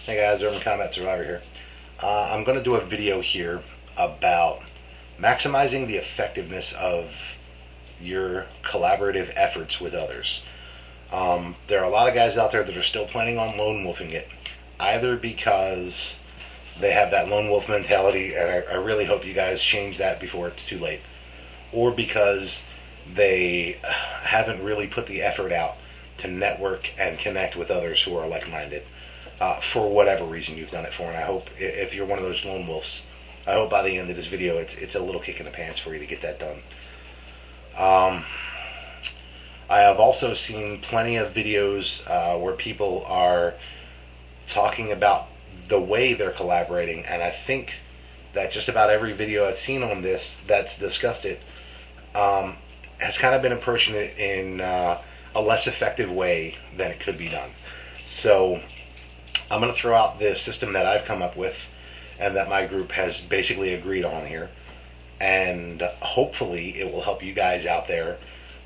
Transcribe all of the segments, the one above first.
Hey guys, Urban Combat Survivor here. I'm going to do a video here about maximizing the effectiveness of your collaborative efforts with others. There are a lot of guys out there that are still planning on lone wolfing it, either because they have that lone wolf mentality, and I really hope you guys change that before it's too late, or because they haven't really put the effort out to network and connect with others who are like-minded. For whatever reason you've done it for, and I hope if you're one of those lone wolves, I hope by the end of this video it's a little kick in the pants for you to get that done. I have also seen plenty of videos where people are talking about the way they're collaborating, and I think that just about every video I've seen on this that's discussed it has kind of been approaching it in a less effective way than it could be done. So I'm going to throw out the system that I've come up with and that my group has basically agreed on here. And hopefully it will help you guys out there.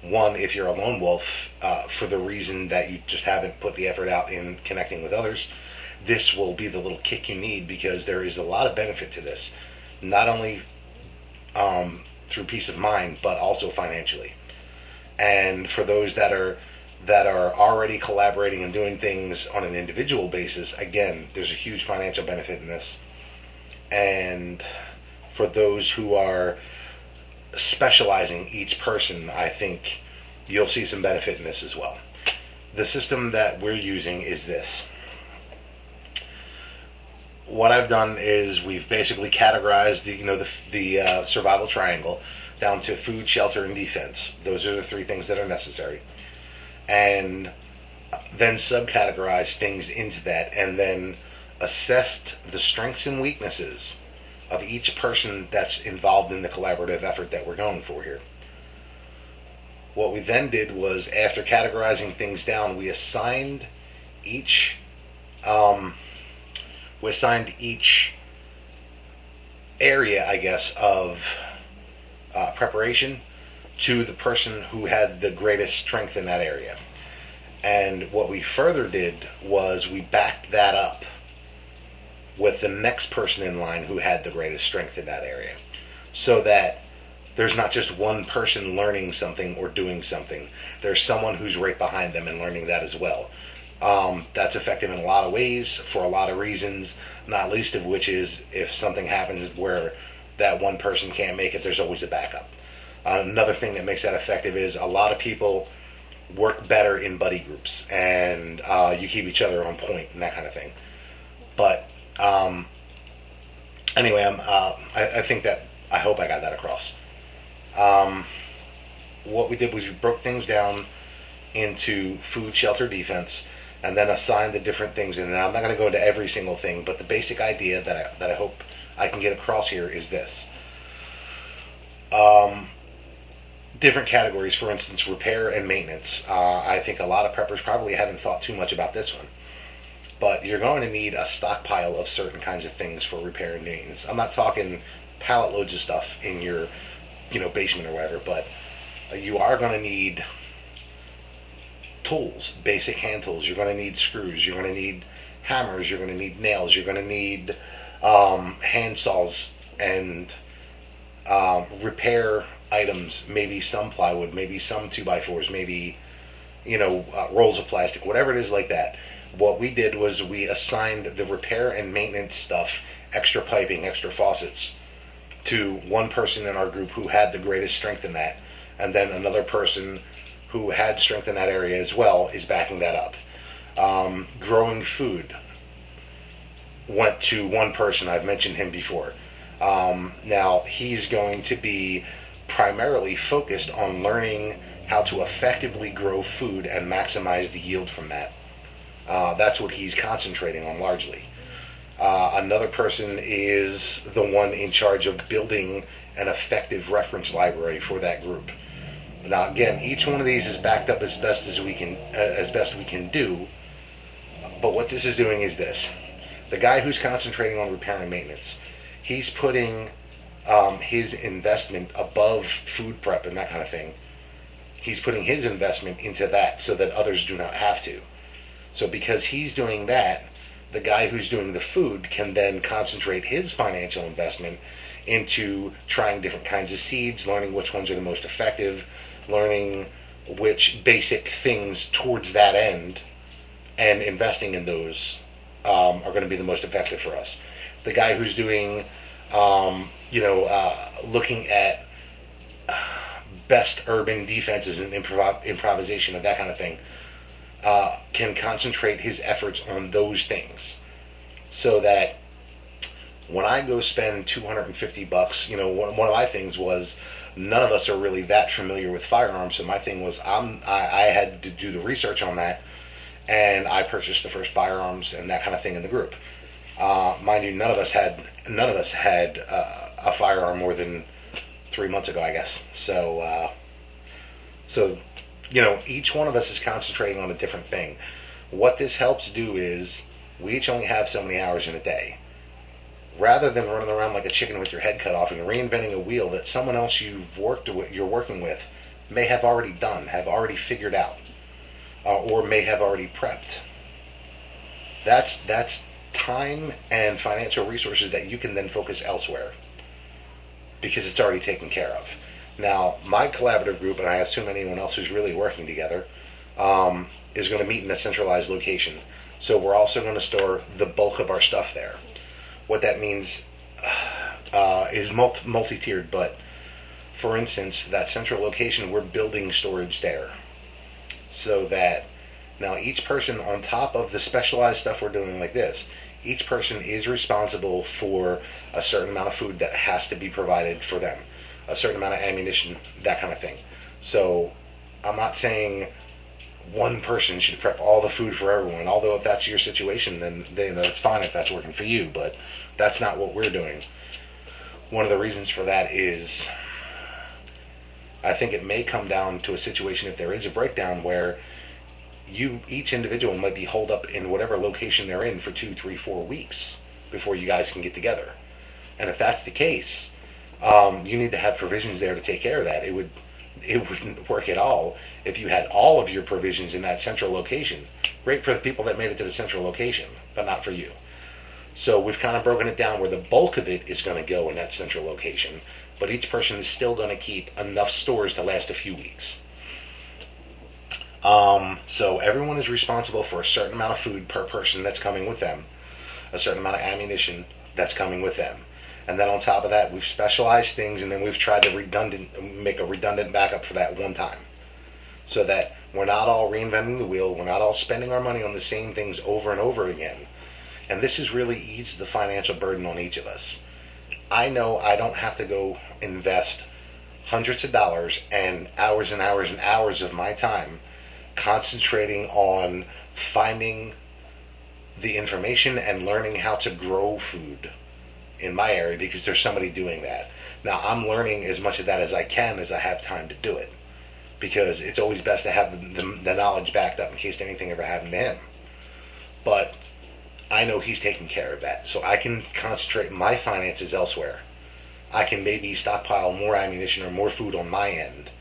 One, if you're a lone wolf, for the reason that you just haven't put the effort out in connecting with others, this will be the little kick you need, because there is a lot of benefit to this. Not only through peace of mind, but also financially. And for those that are already collaborating and doing things on an individual basis, again, there's a huge financial benefit in this. And for those who are specializing each person, I think you'll see some benefit in this as well. The system that we're using is this. What I've done is we've basically categorized the survival triangle down to food, shelter, and defense. Those are the three things that are necessary. And then subcategorize things into that, and then assessed the strengths and weaknesses of each person that's involved in the collaborative effort that we're going for here. What we then did was, after categorizing things down, we assigned each area, I guess, of preparation to the person who had the greatest strength in that area. And what we further did was we backed that up with the next person in line who had the greatest strength in that area, so that there's not just one person learning something or doing something. There's someone who's right behind them and learning that as well. That's effective in a lot of ways for a lot of reasons, not least of which is if something happens where that one person can't make it, there's always a backup. Another thing that makes that effective is a lot of people work better in buddy groups, and you keep each other on point and that kind of thing. But anyway, I think that I hope I got that across. What we did was we broke things down into food, shelter, defense, and then assigned the different things. And I'm not going to go into every single thing, but the basic idea that I hope I can get across here is this. Different categories, for instance, repair and maintenance. I think a lot of preppers probably haven't thought too much about this one, but you're going to need a stockpile of certain kinds of things for repair and maintenance. I'm not talking pallet loads of stuff in your basement or whatever, but you are going to need tools, basic hand tools. You're going to need screws. You're going to need hammers. You're going to need nails. You're going to need hand saws and repair items, maybe some plywood, maybe some 2x4s, maybe rolls of plastic, whatever it is like that. What we did was we assigned the repair and maintenance stuff, extra piping, extra faucets, to one person in our group who had the greatest strength in that, and then another person who had strength in that area as well is backing that up. Growing food went to one person. I've mentioned him before. Now he's going to be primarily focused on learning how to effectively grow food and maximize the yield from that. That's what he's concentrating on largely. Another person is the one in charge of building an effective reference library for that group. Now, again, each one of these is backed up as best we can do. But what this is doing is this: the guy who's concentrating on repair and maintenance, he's putting his investment above food prep and that kind of thing. He's putting his investment into that so that others do not have to. So because he's doing that, The guy who's doing the food can then concentrate his financial investment into trying different kinds of seeds, learning which ones are the most effective, learning which basic things towards that end, and investing in those are going to be the most effective for us. The guy who's doing, looking at best urban defenses and improvisation and that kind of thing, can concentrate his efforts on those things, so that when I go spend $250, one of my things was none of us are really that familiar with firearms. So my thing was I had to do the research on that, and I purchased the first firearms and that kind of thing in the group. Mind you, none of us had a firearm more than 3 months ago, I guess. So each one of us is concentrating on a different thing. What this helps do is we each only have so many hours in a day. Rather than running around like a chicken with your head cut off and reinventing a wheel that someone else you're working with may have already done, have already figured out, or may have already prepped. That's time and financial resources that you can then focus elsewhere, because it's already taken care of. Now, my collaborative group, and I assume anyone else who's really working together, is going to meet in a centralized location. So we're also going to store the bulk of our stuff there. What that means is multi-tiered, but for instance, that central location, we're building storage there. So that now each person, on top of the specialized stuff we're doing like this, each person is responsible for a certain amount of food that has to be provided for them, a certain amount of ammunition, that kind of thing. So I'm not saying one person should prep all the food for everyone, although if that's your situation, then that's fine if that's working for you, but that's not what we're doing. One of the reasons for that is I think it may come down to a situation, if there is a breakdown, where each individual might be holed up in whatever location they're in for 2, 3, 4 weeks before you guys can get together. And if that's the case, you need to have provisions there to take care of that. It wouldn't work at all if you had all of your provisions in that central location. Great for the people that made it to the central location, but not for you. So we've kind of broken it down where the bulk of it is going to go in that central location, but each person is still going to keep enough stores to last a few weeks. So everyone is responsible for a certain amount of food per person that's coming with them, a certain amount of ammunition that's coming with them. And then on top of that, we've specialized things, and then we've tried to make a redundant backup for that one time, so that we're not all reinventing the wheel, we're not all spending our money on the same things over and over again. And this has really eased the financial burden on each of us. I know I don't have to go invest hundreds of dollars and hours and hours and hours of my time concentrating on finding the information and learning how to grow food in my area, because there's somebody doing that. Now I'm learning as much of that as I can as I have time to do it, because it's always best to have the knowledge backed up in case anything ever happened to him. But I know he's taking care of that, so I can concentrate my finances elsewhere. I can maybe stockpile more ammunition or more food on my end,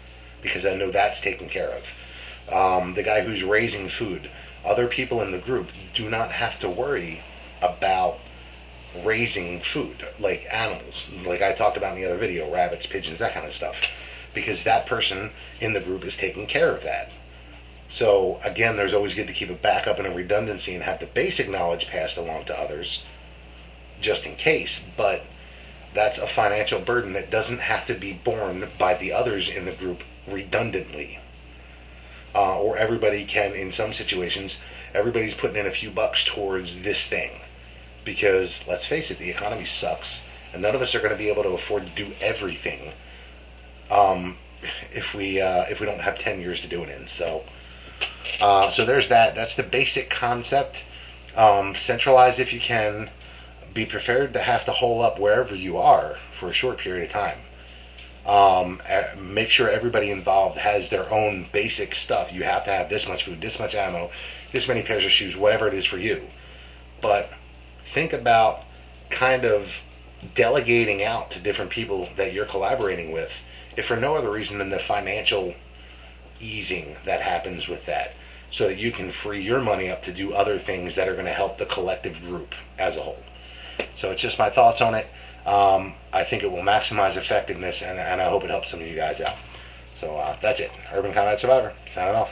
because I know that's taken care of. The guy who's raising food, other people in the group do not have to worry about raising food, like animals, like I talked about in the other video, rabbits, pigeons, that kind of stuff, because that person in the group is taking care of that. So again, there's always good to keep a backup and a redundancy and have the basic knowledge passed along to others just in case, but that's a financial burden that doesn't have to be borne by the others in the group redundantly. Or everybody can, in some situations, everybody's putting in a few bucks towards this thing. Because, let's face it, the economy sucks, and none of us are going to be able to afford to do everything if we don't have 10 years to do it in. So there's that. That's the basic concept. Centralize if you can. Be prepared to have to hole up wherever you are for a short period of time. Make sure everybody involved has their own basic stuff. You have to have this much food, this much ammo, this many pairs of shoes, whatever it is for you. But think about kind of delegating out to different people that you're collaborating with, if for no other reason than the financial easing that happens with that. so that you can free your money up to do other things that are going to help the collective group as a whole. So it's just my thoughts on it. I think it will maximize effectiveness, and I hope it helps some of you guys out. So that's it. Urban Combat Survivor, signing off.